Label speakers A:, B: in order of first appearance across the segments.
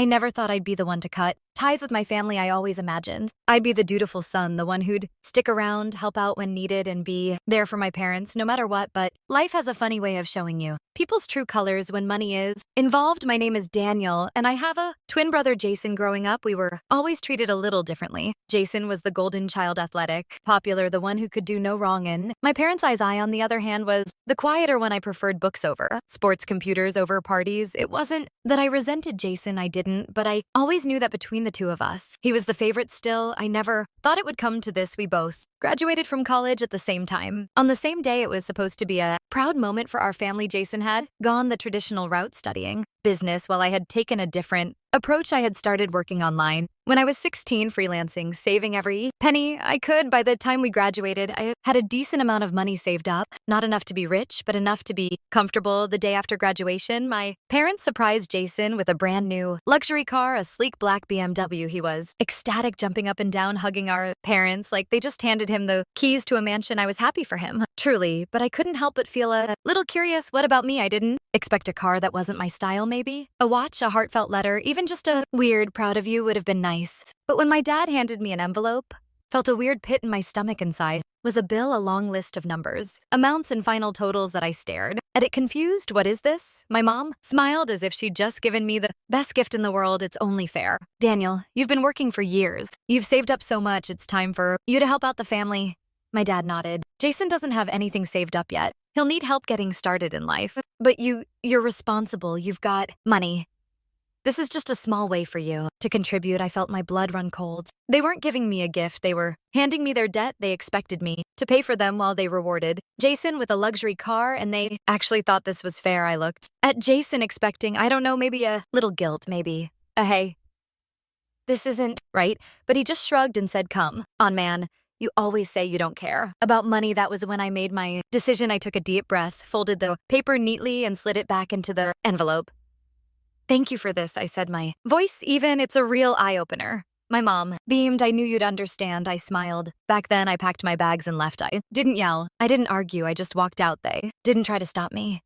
A: I never thought I'd be the one to cut ties with my family. I always imagined I'd be the dutiful son, the one who'd stick around, help out when needed, and be there for my parents no matter what. But life has a funny way of showing you people's true colors when money is involved. My name is Daniel, and I have a twin brother, Jason. Growing up, we were always treated a little differently. Jason was the golden child, athletic, popular, the one who could do no wrong in my parents' eyes. I, on the other hand, was the quieter one. I preferred books over sports, computers over parties. It wasn't that I resented Jason, I didn't, but I always knew that between the two of us, he was the favorite still. I never thought it would come to this. We both graduated from college at the same time. On the same day, it was supposed to be a proud moment for our family. Jason had gone the traditional route, studying business, while I had taken a different approach. I had started working online when I was 16, freelancing, saving every penny I could. By the time we graduated, I had a decent amount of money saved up, not enough to be rich, but enough to be comfortable. The day after graduation, my parents surprised Jason with a brand new luxury car, a sleek black BMW. He was ecstatic, jumping up and down, hugging our parents like they just handed him the keys to a mansion. I was happy for him, truly, but I couldn't help but feel a little curious. What about me? I didn't expect a car that wasn't my style, maybe. A watch, a heartfelt letter, even just a weird proud of you would have been nice. But when my dad handed me an envelope, felt a weird pit in my stomach. Inside was a bill, a long list of numbers, amounts, and final totals that I stared at it confused. What is this? My mom smiled as if she'd just given me the best gift in the world. It's only fair. Daniel, you've been working for years. You've saved up so much. It's time for you to help out the family. My dad nodded. Jason doesn't have anything saved up yet. He'll need help getting started in life. But you're responsible. You've got money. This is just a small way for you to contribute. I felt my blood run cold. They weren't giving me a gift. They were handing me their debt. They expected me to pay for them while they rewarded Jason with a luxury car, and they actually thought this was fair. I looked at Jason expecting, I don't know, maybe a little guilt, maybe a hey, this isn't right. But he just shrugged and said, come on, man. You always say you don't care about money. That was when I made my decision. I took a deep breath, folded the paper neatly, and slid it back into the envelope. Thank you for this, I said, my voice even. It's a real eye-opener. My mom beamed. I knew you'd understand. I smiled. Back then, I packed my bags and left. I didn't yell. I didn't argue. I just walked out. They didn't try to stop me.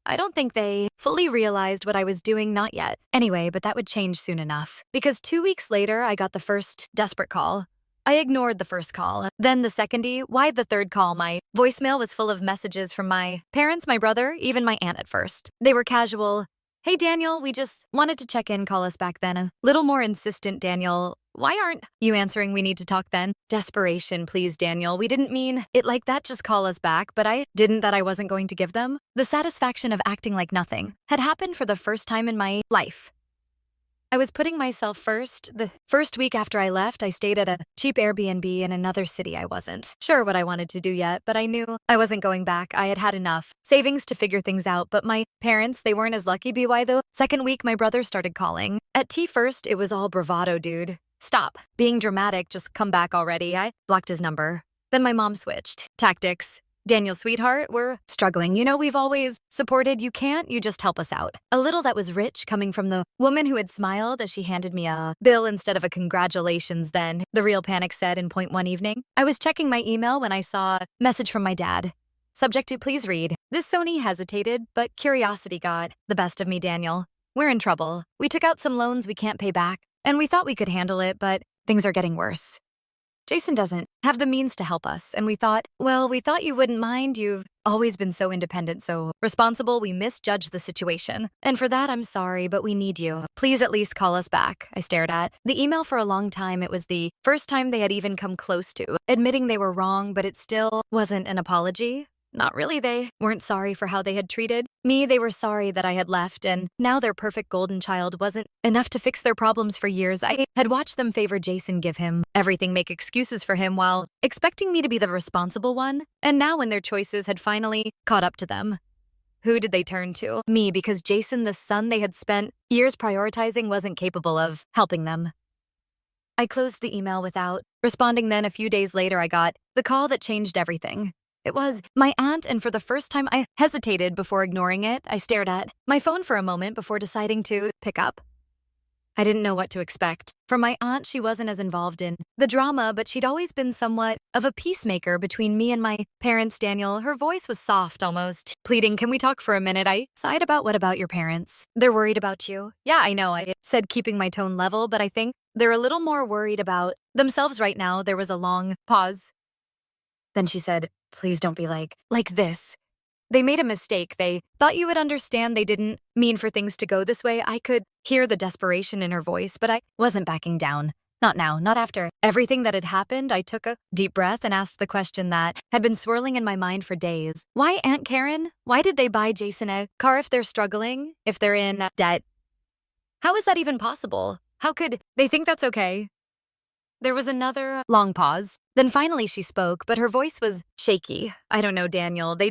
A: I don't think they fully realized what I was doing, not yet. Anyway, but that would change soon enough. Because 2 weeks later, I got the first desperate call. I ignored the first call, then the second. Why the third call? My voicemail was full of messages from my parents, my brother, even my aunt at first. They were casual. Hey, Daniel, we just wanted to check in. Call us back then. A little more insistent. Daniel, why aren't you answering? We need to talk then. Desperation. Please, Daniel, we didn't mean it like that. Just call us back. But I didn't. That I wasn't going to give them. The satisfaction of acting like nothing had happened for the first time in my life. I was putting myself first. The first week after I left, I stayed at a cheap Airbnb in another city. I wasn't sure what I wanted to do yet, but I knew I wasn't going back. I had had enough savings to figure things out, but my parents, they weren't as lucky. Why though? Second week, my brother started calling. At first, it was all bravado, dude. Stop being dramatic. Just come back already. I blocked his number. Then my mom switched tactics. Daniel, sweetheart, we're struggling. You know, we've always supported. You just help us out. A little that was rich coming from the woman who had smiled as she handed me a bill instead of a congratulations. Then the real panic set in point one evening. I was checking my email when I saw a message from my dad. Subject to please read. This Sony hesitated, but curiosity got the best of me. Daniel, we're in trouble. We took out some loans we can't pay back, and we thought we could handle it, but things are getting worse. Jason doesn't have the means to help us, and we thought you wouldn't mind. You've always been so independent, so responsible. We misjudged the situation. And for that, I'm sorry, but we need you. Please at least call us back. I stared at the email for a long time. It was the first time they had even come close to admitting they were wrong, but it still wasn't an apology. Not really. They weren't sorry for how they had treated me. They were sorry that I had left, and now their perfect golden child wasn't enough to fix their problems for years. I had watched them favor Jason, give him everything, make excuses for him while expecting me to be the responsible one. And now when their choices had finally caught up to them, who did they turn to? Me, because Jason, the son they had spent years prioritizing, wasn't capable of helping them. I closed the email without responding. Then a few days later, I got the call that changed everything. It was my aunt, and for the first time, I hesitated before ignoring it. I stared at my phone for a moment before deciding to pick up. I didn't know what to expect. From my aunt, she wasn't as involved in the drama, but she'd always been somewhat of a peacemaker between me and my parents, Daniel. Her voice was soft, almost pleading, "Can we talk for a minute?" I sighed. What about your parents? They're worried about you. Yeah, I know, I said, keeping my tone level, but I think they're a little more worried about themselves right now. There was a long pause. Then she said, "Please don't be like this. They made a mistake. They thought you would understand. They didn't mean for things to go this way." I could hear the desperation in her voice, but I wasn't backing down. Not now, not after everything that had happened. I took a deep breath and asked the question that had been swirling in my mind for days. Why Aunt Karen? Why did they buy Jason a car if they're struggling, if they're in debt? How is that even possible? How could they think that's okay? There was another long pause. Then finally she spoke, but her voice was shaky. I don't know, Daniel. They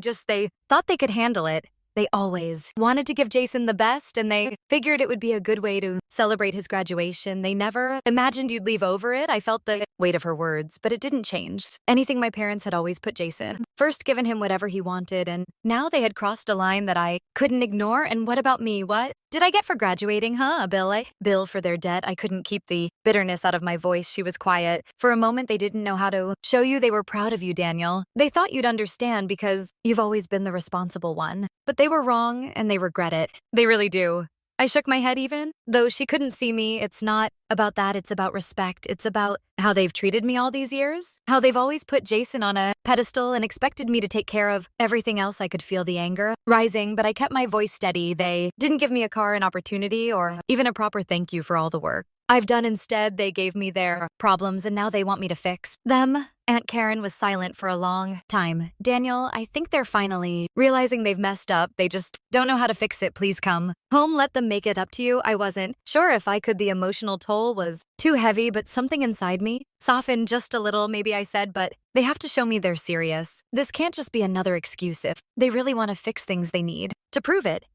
A: thought they could handle it. They always wanted to give Jason the best, and they figured it would be a good way to celebrate his graduation. They never imagined you'd leave over it. I felt the weight of her words, but it didn't change. Anything my parents had always put Jason first, given him whatever he wanted, and now they had crossed a line that I couldn't ignore. And what about me? What did I get for graduating, huh? A bill for their debt. I couldn't keep the bitterness out of my voice. She was quiet. For a moment, they didn't know how to show you they were proud of you, Daniel. They thought you'd understand because you've always been the responsible one. But they were wrong, and they regret it. They really do. I shook my head even, though she couldn't see me. It's not about that. It's about respect. It's about how they've treated me all these years, how they've always put Jason on a pedestal and expected me to take care of everything else. I could feel the anger rising, but I kept my voice steady. They didn't give me a car, an opportunity, or even a proper thank you for all the work I've done. Instead, they gave me their problems, and now they want me to fix them. Aunt Karen was silent for a long time. Daniel, I think they're finally realizing they've messed up. They just don't know how to fix it. Please come home. Let them make it up to you. I wasn't sure if I could. The emotional toll was too heavy, but something inside me softened just a little. Maybe I said, but they have to show me they're serious. This can't just be another excuse. If they really want to fix things, they need to prove it.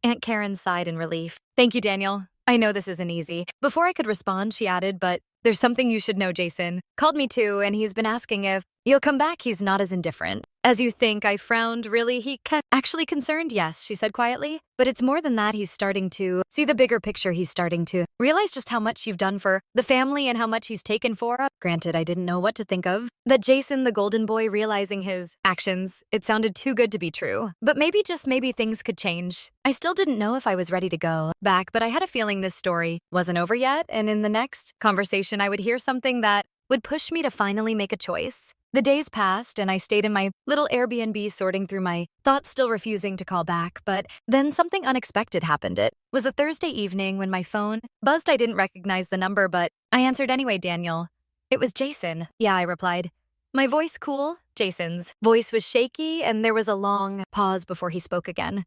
A: Aunt Karen sighed in relief. Thank you, Daniel. I know this isn't easy. Before I could respond, she added, but there's something you should know. Jason called me too, and he's been asking if you'll come back. He's not as indifferent as you think. I frowned. Really? He actually concerned? Yes, she said quietly. But it's more than that. He's starting to see the bigger picture. He's starting to realize just how much you've done for the family and how much he's taken for. Granted, I didn't know what to think of. That Jason, the golden boy, realizing his actions, it sounded too good to be true. But maybe, just maybe, things could change. I still didn't know if I was ready to go back, but I had a feeling this story wasn't over yet, and in the next conversation I would hear something that would push me to finally make a choice. The days passed, and I stayed in my little Airbnb sorting through my thoughts, still refusing to call back. But then something unexpected happened. It was a Thursday evening when my phone buzzed. I didn't recognize the number, but I answered anyway. Daniel. It was Jason. Yeah, I replied. My voice cool. Jason's voice was shaky, and there was a long pause before he spoke again.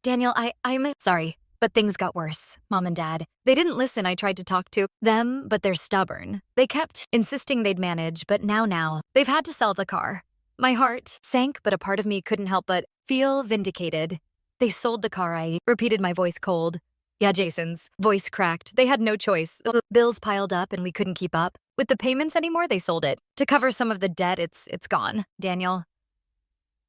A: Daniel, I'm sorry. But things got worse. Mom and Dad, they didn't listen. I tried to talk to them, but they're stubborn. They kept insisting they'd manage, but now, they've had to sell the car. My heart sank, but a part of me couldn't help but feel vindicated. They sold the car, I repeated, my voice cold. Yeah, Jason's voice cracked. They had no choice. Bills piled up, and we couldn't keep up with the payments anymore. They sold it to cover some of the debt. It's gone. Daniel,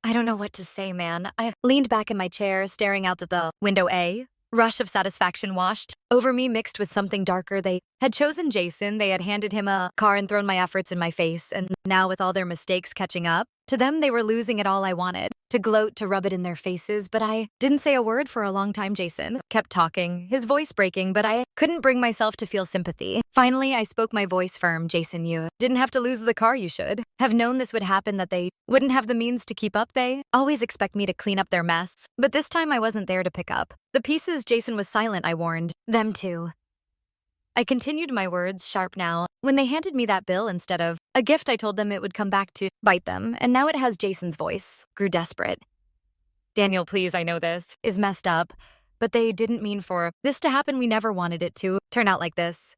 A: I don't know what to say, man. I leaned back in my chair, staring out at the window. A rush of satisfaction washed over me, mixed with something darker. They had chosen Jason. They had handed him a car and thrown my efforts in my face. And now, with all their mistakes catching up to them, they were losing it all. I wanted to gloat, to rub it in their faces, but I didn't say a word for a long time. Jason kept talking, his voice breaking, but I couldn't bring myself to feel sympathy. Finally, I spoke, my voice firm. Jason, you didn't have to lose the car. You should have known this would happen, that they wouldn't have the means to keep up. They always expect me to clean up their mess, but this time I wasn't there to pick up the pieces. Jason was silent. I warned them too. I continued, my words sharp now. When they handed me that bill instead of a gift, I told them it would come back to bite them, and now it has. Jason's voice grew desperate. Daniel, please, I know this is messed up, but they didn't mean for this to happen. We never wanted it to turn out like this.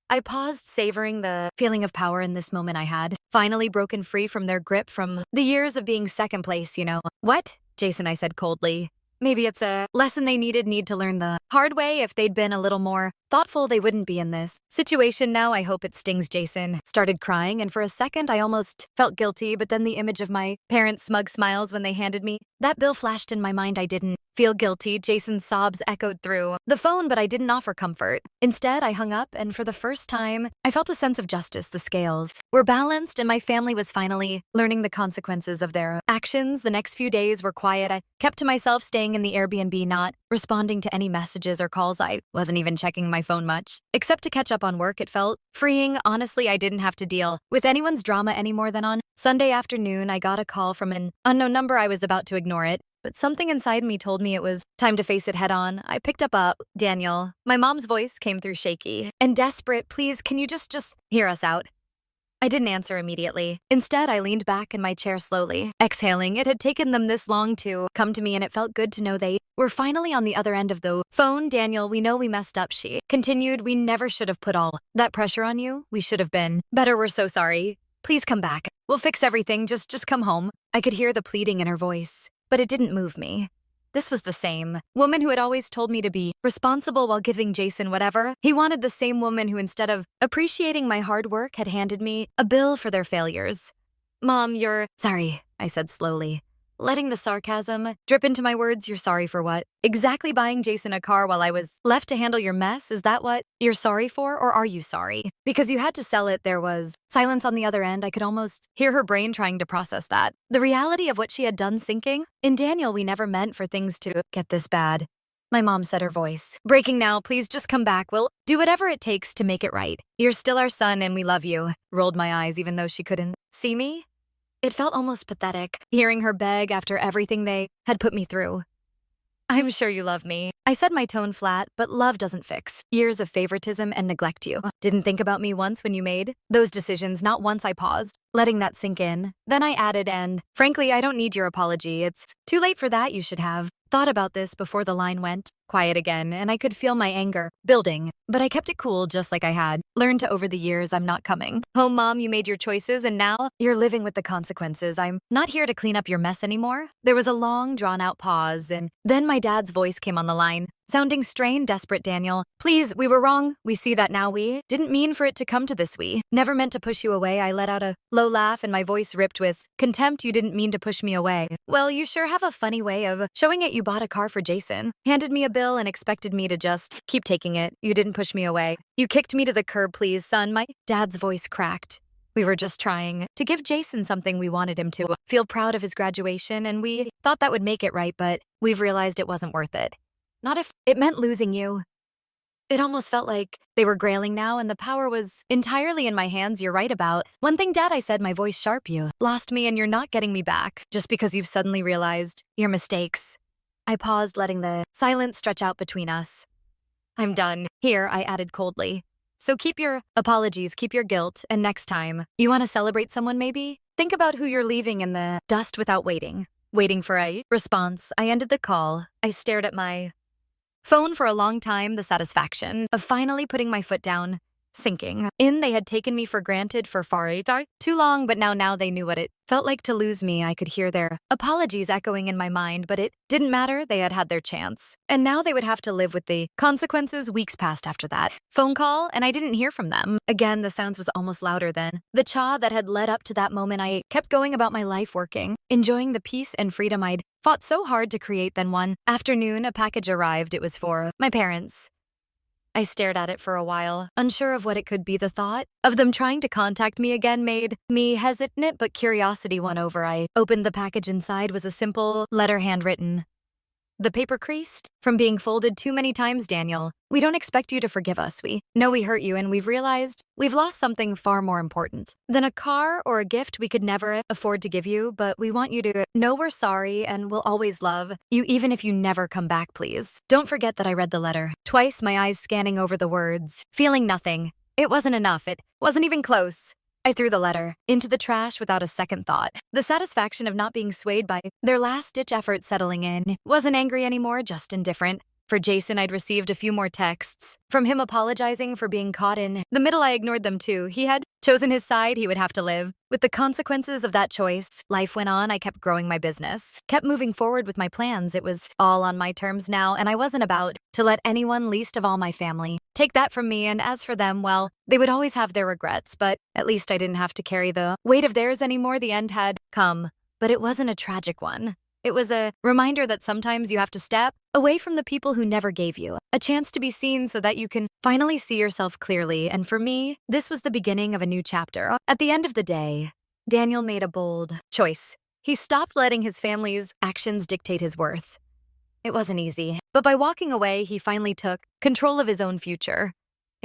A: I paused, savoring the feeling of power in this moment I had finally broken free from their grip, from the years of being second place, you know. What? Jason, I said coldly. Maybe it's a lesson they need to learn the hard way. If they'd been a little more Thoughtful they wouldn't be in this situation now. I hope it stings Jason. Started crying, and for a second I almost felt guilty, but then the image of my parents' smug smiles when they handed me that bill flashed in my mind. I didn't feel guilty. Jason's sobs echoed through the phone, but I didn't offer comfort. Instead, I hung up, and for the first time, I felt a sense of justice. The scales were balanced, and my family was finally learning the consequences of their actions. The next few days were quiet. I kept to myself, staying in the Airbnb, not responding to any messages or calls. I wasn't even checking my phone much, except to catch up on work. It felt freeing. Honestly, I didn't have to deal with anyone's drama any more than on Sunday afternoon. I got a call from an unknown number. I was about to ignore it, but something inside me told me it was time to face it head on. I picked up. Daniel. My mom's voice came through shaky and desperate. Please, can you just hear us out? I didn't answer immediately. Instead, I leaned back in my chair slowly, exhaling. It had taken them this long to come to me, and it felt good to know they were finally on the other end of the phone. Daniel, we know we messed up, she continued. We never should have put all that pressure on you. We should have been better. We're so sorry. Please come back. We'll fix everything. Just come home. I could hear the pleading in her voice, but it didn't move me. This was the same woman who had always told me to be responsible while giving Jason whatever he wanted, the same woman who, instead of appreciating my hard work, had handed me a bill for their failures. Mom, you're sorry, I said slowly, letting the sarcasm drip into my words. You're sorry for what? Exactly. Buying Jason a car while I was left to handle your mess? Is that what you're sorry for? Or are you sorry because you had to sell it? There was silence on the other end. I could almost hear her brain trying to process that. The reality of what she had done sinking in. Daniel, we never meant for things to get this bad. My mom said, her voice breaking now. Please just come back. We'll do whatever it takes to make it right. You're still our son and we love you. Rolled my eyes even though she couldn't see me. It felt almost pathetic, hearing her beg after everything they had put me through. I'm sure you love me. I said, my tone flat, but love doesn't fix years of favoritism and neglect. You didn't think about me once when you made those decisions. Not once. I paused, letting that sink in. Then I added, and frankly, I don't need your apology. It's too late for that. You should have thought about this before. The line went quiet again, and I could feel my anger building, but I kept it cool, just like I had learned to over the years. I'm not coming home, Mom. You made your choices, and now you're living with the consequences. I'm not here to clean up your mess anymore. There was a long, drawn-out pause, and then my dad's voice came on the line, sounding strained, desperate. Daniel, please, we were wrong. We see that now. We didn't mean for it to come to this. We never meant to push you away. I let out a low laugh, and my voice ripped with contempt. You didn't mean to push me away. Well, you sure have a funny way of showing it. You bought a car for Jason, handed me a bill, and expected me to just keep taking it. You didn't push me away. You kicked me to the curb. Please, son. My dad's voice cracked. We were just trying to give Jason something. We wanted him to feel proud of his graduation, and we thought that would make it right, but we've realized it wasn't worth it. Not if it meant losing you. It almost felt like they were grailing now, and the power was entirely in my hands. You're right about one thing, Dad, I said, my voice sharp. You lost me, and you're not getting me back just because you've suddenly realized your mistakes. I paused, letting the silence stretch out between us. I'm done here, I added coldly. So keep your apologies, keep your guilt, and next time you want to celebrate someone, maybe think about who you're leaving in the dust without waiting for a response. I ended the call. I stared at my phone for a long time, the satisfaction of finally putting my foot down sinking in. They had taken me for granted for far too long, but now they knew what it felt like to lose me. I could hear their apologies echoing in my mind, but it didn't matter. They had had their chance, and now they would have to live with the consequences. Weeks passed after that phone call, and I didn't hear from them. Again, the sounds was almost louder than the cha that had led up to that moment. I kept going about my life, working, enjoying the peace and freedom I'd fought so hard to create. Then one afternoon, a package arrived. It was for my parents. I stared at it for a while, unsure of what it could be. The thought of them trying to contact me again made me hesitant, but curiosity won over. I opened the package. Inside was a simple letter, handwritten. The paper creased from being folded too many times. Daniel, we don't expect you to forgive us. We know we hurt you, and we've realized we've lost something far more important than a car or a gift we could never afford to give you, but we want you to know we're sorry and we'll always love you even if you never come back. Please don't forget that. I read the letter twice, my eyes scanning over the words, feeling nothing. It wasn't enough. It wasn't even close. I threw the letter into the trash without a second thought. The satisfaction of not being swayed by their last-ditch effort settling in. Wasn't angry anymore, just indifferent. For Jason, I'd received a few more texts. From him apologizing for being caught in the middle, I ignored them too. He had chosen his side, he would have to live. With the consequences of that choice, life went on. I kept growing my business, kept moving forward with my plans. It was all on my terms now, and I wasn't about to let anyone, least of all my family, take that from me. And as for them, well, they would always have their regrets, but at least I didn't have to carry the weight of theirs anymore. The end had come, but it wasn't a tragic one. It was a reminder that sometimes you have to step away from the people who never gave you a chance to be seen so that you can finally see yourself clearly. And for me, this was the beginning of a new chapter. At the end of the day, Daniel made a bold choice. He stopped letting his family's actions dictate his worth. It wasn't easy, but by walking away, he finally took control of his own future.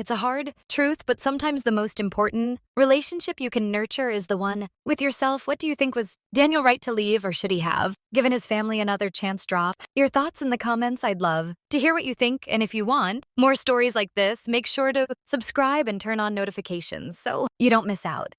A: It's a hard truth, but sometimes the most important relationship you can nurture is the one with yourself. What do you think? Was Daniel right to leave, or should he have given his family another chance? Drop your thoughts in the comments. I'd love to hear what you think. And if you want more stories like this, make sure to subscribe and turn on notifications so you don't miss out.